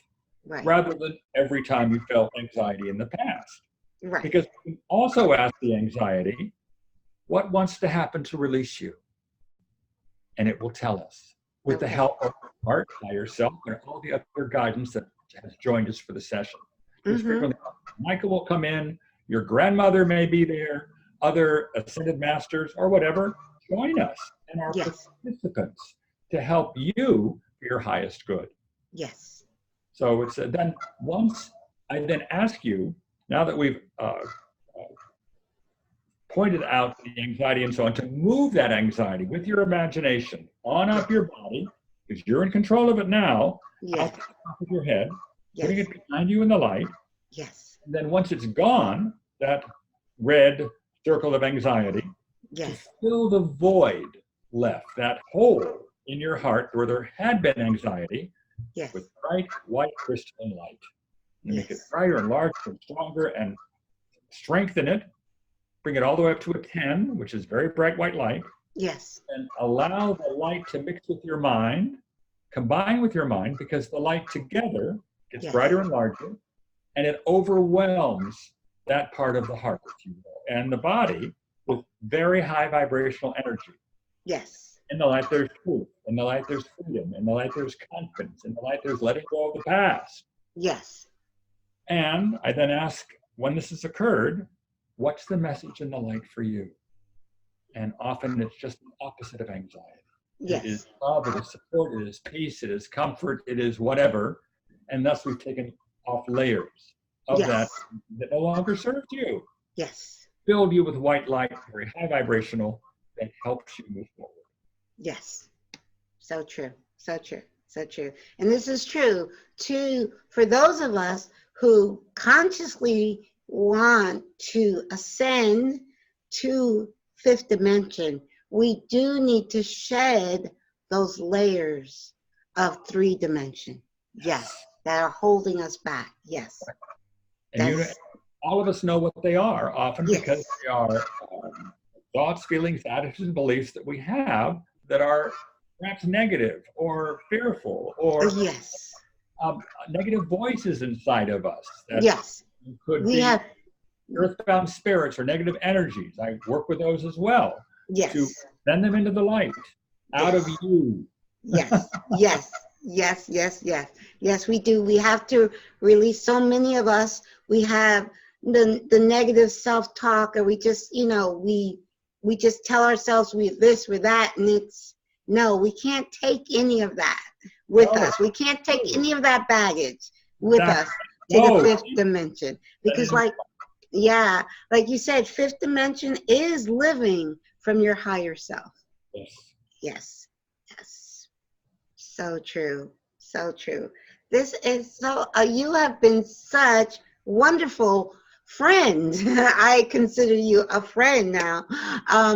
Right. rather than every time you felt anxiety in the past. Right. Because we can also ask the anxiety, what wants to happen to release you? And it will tell us with the help of our higher self and all the other guidance that has joined us for the session. Because frequently, Michael will come in, your grandmother may be there, other ascended masters or whatever, join us and our participants to help you for your highest good. Yes. So it's then once I then ask you, now that we've pointed out the anxiety and so on, to move that anxiety with your imagination on up your body, because you're in control of it now, out the top of your head, putting it behind you in the light. Yes. And then once it's gone, that red circle of anxiety, to fill the void left, that hole in your heart where there had been anxiety, with bright white crystalline light. And make it brighter and larger and stronger and strengthen it. Bring it all the way up to a 10, which is very bright white light. Yes. And allow the light to mix with your mind, combine with your mind, because the light together gets brighter and larger, and it overwhelms that part of the heart, if you will, and the body with very high vibrational energy. Yes. In the light, there's truth. In the light, there's freedom. In the light, there's confidence. In the light, there's letting go of the past. Yes. And I then ask, when this has occurred, what's the message in the light for you? And often it's just the opposite of anxiety. Yes. It is love, it is support, it is peace, it is comfort, it is whatever. And thus we've taken off layers of that no longer serves you. Yes. Filled you with white light, very high vibrational, that helps you move forward. Yes. So true. So true. So true. And this is true too for those of us who consciously want to ascend to fifth dimension. We do need to shed those layers of 3 dimension. Yes. That are holding us back. Yes. And all of us know what they are, often because they are thoughts, feelings, attitudes, and beliefs that we have that are perhaps negative or fearful or negative voices inside of us. That could be earthbound spirits or negative energies. I work with those as well. To send them into the light, out of you. Yes, we do. We have to release. So many of us, we have the negative self-talk, or we just, we just tell ourselves we're this, we're that, and no, we can't take any of that with us. We can't take any of that baggage with us to the fifth dimension. Because like you said, fifth dimension is living from your higher self. Yes. So true. So true. This is so, you have been such wonderful friend. I consider you a friend now.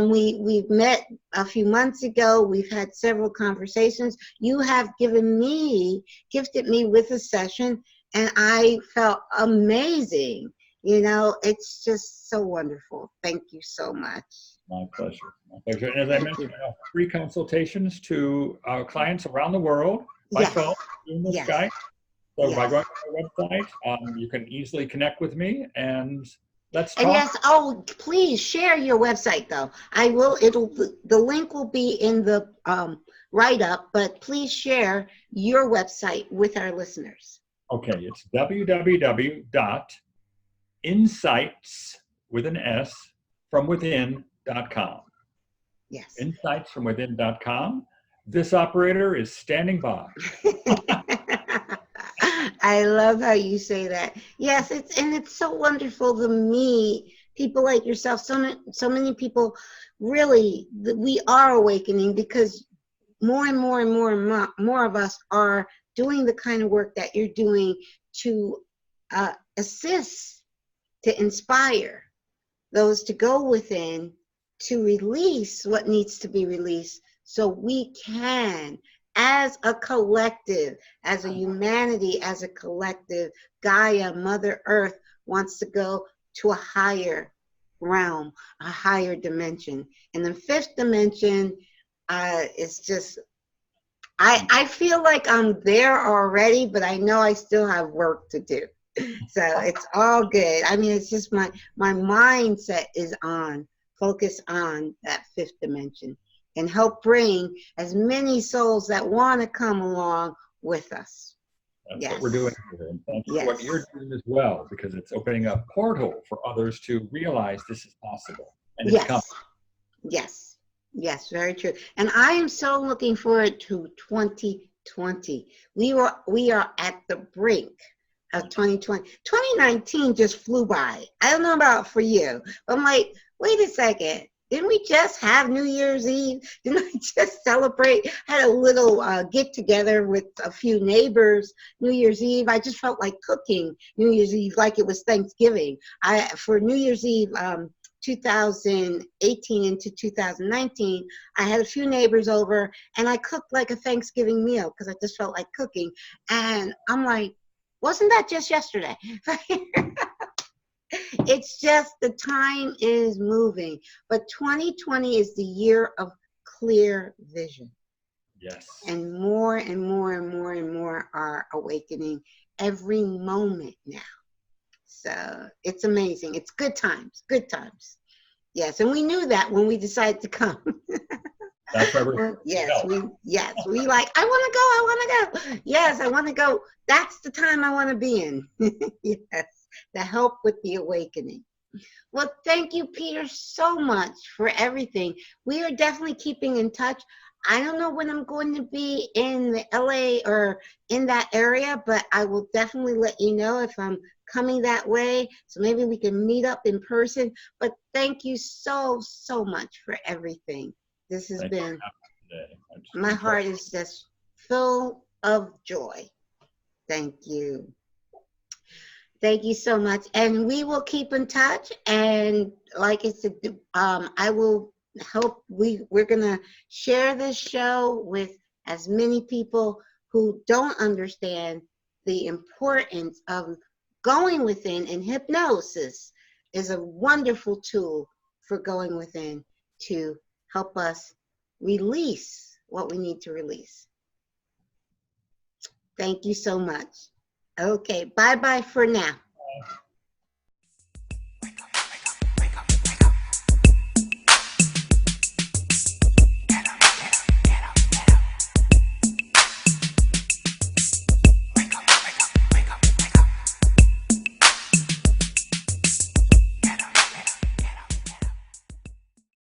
We've met a few months ago. We've had several conversations. You have gifted me with a session, and I felt amazing. It's just so wonderful. Thank you so much. My pleasure. My pleasure. And as I mentioned, free consultations to clients around the world by phone, in the Skype. So by going to our website, you can easily connect with me, and let's talk. And please share your website though. The link will be in the write-up, but please share your website with our listeners. Okay, it's www.insightsfromwithin.com. Yes. Insightsfromwithin.com. This operator is standing by. I love how you say that. Yes, it's so wonderful to meet people like yourself. So many people, really, we are awakening because more and more and more and more of us are doing the kind of work that you're doing to assist, to inspire those to go within, to release what needs to be released, so we can, as a collective, as a humanity, as a collective, Gaia, Mother Earth wants to go to a higher realm, a higher dimension. And the fifth dimension is just, I feel like I'm there already, but I know I still have work to do. So it's all good. I mean, it's just my mindset is on, focus on that fifth dimension and help bring as many souls that want to come along with us. That's what we're doing here. And thank you for what you're doing as well, because it's opening a portal for others to realize this is possible. And it's coming. Yes. Yes, very true. And I am so looking forward to 2020. We are at the brink of 2020. 2019 just flew by. I don't know about for you, but I'm like, wait a second. Didn't we just have New Year's Eve? Didn't I just celebrate? Had a little get together with a few neighbors New Year's Eve. I just felt like cooking New Year's Eve like it was Thanksgiving. For New Year's Eve, 2018 into 2019, I had a few neighbors over and I cooked like a Thanksgiving meal because I just felt like cooking. And I'm like, wasn't that just yesterday? It's just the time is moving. But 2020 is the year of clear vision. Yes. And more and more and more and more are awakening every moment now. So it's amazing. It's good times, good times. Yes, and we knew that when we decided to come. That's why we're we like, I want to go. Yes, I want to go. That's the time I want to be in. Yes, to help with the awakening. Well, thank you, Peter, so much for everything. We are definitely keeping in touch. I don't know when I'm going to be in the LA or in that area, but I will definitely let you know if I'm coming that way. So maybe we can meet up in person. But thank you so, so much for everything. This has been, my heart is just full of joy. Thank you. Thank you so much. And we will keep in touch. And like I said, I will help. We're going to share this show with as many people who don't understand the importance of going within. And hypnosis is a wonderful tool for going within to help us release what we need to release. Thank you so much. Okay, bye-bye for now.